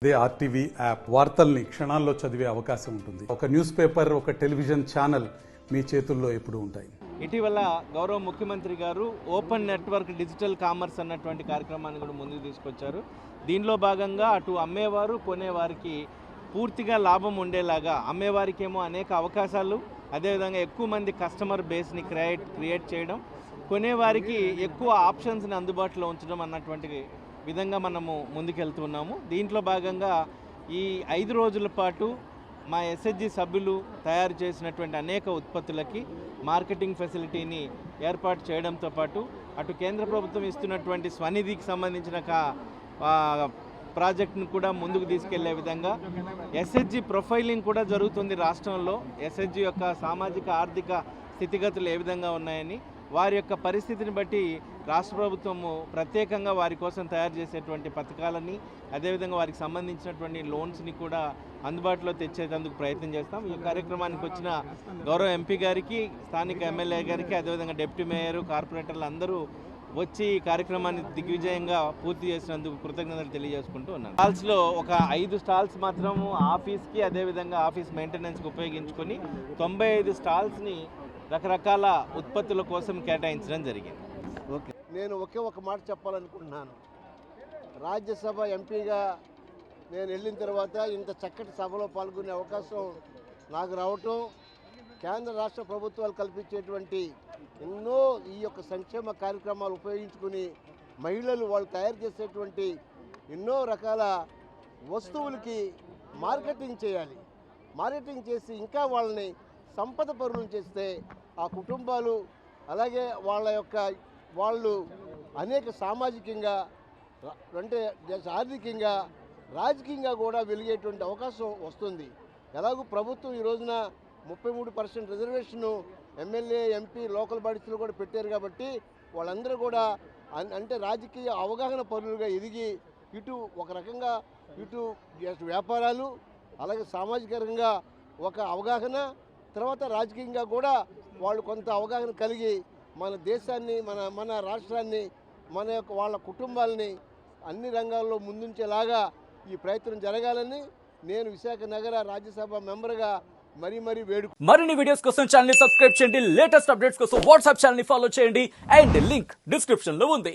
అదే RTV app వార్తల్ని క్షణాల్లో చదివే అవకాశం ఉంటుంది. ఒక న్యూస్ పేపర్, ఒక టెలివిజన్ ఛానల్ మీ చేతుల్లో ఎప్పుడూ ఉంటాయి. ఇటీవల గౌరవ ముఖ్యమంత్రి గారు ఓపెన్ నెట్వర్క్ డిజిటల్ కామర్స్ అన్నటువంటి కార్యక్రమాన్ని కూడా ముందుకు తీసుకొచ్చారు. దీనిలో భాగంగా అటు అమ్మేవారు కొనేవారికి పూర్తిగా లాభం ఉండేలాగా, అమ్మేవారికి ఏమో అనేక అవకాశాలు, అదేవిధంగా ఎక్కువ మంది కస్టమర్ బేస్ని క్రియేట్ చేయడం, కొనేవారికి ఎక్కువ ఆప్షన్స్ని అందుబాటులో ఉంచడం అన్నటువంటి విధంగా మనము ముందుకెళ్తున్నాము. దీంట్లో భాగంగా ఈ 5 రోజుల పాటు మా ఎస్హెచ్జి సభ్యులు తయారు చేసినటువంటి అనేక ఉత్పత్తులకి మార్కెటింగ్ ఫెసిలిటీని ఏర్పాటు చేయడంతో పాటు అటు కేంద్ర ప్రభుత్వం ఇస్తున్నటువంటి స్వనిధికి సంబంధించిన ప్రాజెక్టును కూడా ముందుకు తీసుకెళ్లే విధంగా ఎస్హెచ్జి ప్రొఫైలింగ్ కూడా జరుగుతుంది రాష్ట్రంలో. ఎస్హెచ్జి యొక్క సామాజిక ఆర్థిక స్థితిగతులు ఏ విధంగా ఉన్నాయని, వారి యొక్క పరిస్థితిని బట్టి రాష్ట్ర ప్రభుత్వము ప్రత్యేకంగా వారి కోసం తయారు చేసేటువంటి పథకాలని, అదేవిధంగా వారికి సంబంధించినటువంటి లోన్స్ని కూడా అందుబాటులో తెచ్చేందుకు ప్రయత్నం చేస్తాం. ఈ కార్యక్రమానికి వచ్చిన గౌరవ ఎంపీ గారికి, స్థానిక ఎమ్మెల్యే గారికి, అదేవిధంగా డిప్యూటీ మేయర్, కార్పొరేటర్లు అందరూ వచ్చి ఈ కార్యక్రమాన్ని దిగ్విజయంగా పూర్తి చేసినందుకు కృతజ్ఞతలు తెలియజేసుకుంటూ ఉన్నాను. స్టాల్స్లో ఒక 5 స్టాల్స్ మాత్రము ఆఫీస్కి, అదేవిధంగా ఆఫీస్ మెయింటెనెన్స్కి ఉపయోగించుకొని 95 స్టాల్స్ని రకరకాల ఉత్పత్తుల కోసం కేటాయించడం జరిగింది. ఓకే, నేను ఒక మాట చెప్పాలనుకుంటున్నాను. రాజ్యసభ ఎంపీగా నేను వెళ్ళిన తర్వాత ఇంత చక్కటి సభలో పాల్గొనే అవకాశం నాకు రావటం, కేంద్ర రాష్ట్ర ప్రభుత్వాలు కల్పించేటువంటి ఎన్నో ఈ యొక్క సంక్షేమ కార్యక్రమాలు ఉపయోగించుకుని మహిళలు వాళ్ళు తయారు చేసేటువంటి ఎన్నో రకాల వస్తువులకి మార్కెటింగ్ చేయాలి. మార్కెటింగ్ చేసి ఇంకా వాళ్ళని సంపద పరులను చేస్తే ఆ కుటుంబాలు, అలాగే వాళ్ళు అనేక సామాజికంగా, అంటే ఆర్థికంగా, రాజకీయంగా కూడా వెలిగేటువంటి అవకాశం వస్తుంది. ఎలాగూ ప్రభుత్వం ఈ రోజున 33% రిజర్వేషను ఎమ్మెల్యే, ఎంపీ, లోకల్ బాడీస్లో కూడా పెట్టారు కాబట్టి వాళ్ళందరూ కూడా అంటే రాజకీయ అవగాహన పరులుగా ఎదిగి ఇటు ఒక రకంగా ఇటు వ్యాపారాలు, అలాగే సామాజికంగా ఒక అవగాహన, తర్వాత రాజకీయంగా కూడా వాళ్ళు కొంత అవగాహన కలిగి మన దేశాన్ని, మన రాష్ట్రాన్ని, వాళ్ళ కుటుంబాలని అన్ని రంగాల్లో ముందుంచేలాగా ఈ ప్రయత్నం జరగాలని నేను విశాఖ నగర రాజ్యసభ మెంబర్గా మరీ మరిన్ని వీడియోస్ కోసం ఛానల్ ని సబ్స్క్రైబ్ చేయండి. లేటెస్ట్ అప్డేట్స్ కోసం వాట్సాప్ ఛానల్ ని ఫాలో చేయండి. అండ్ లింక్ డిస్క్రిప్షన్ లో ఉంది.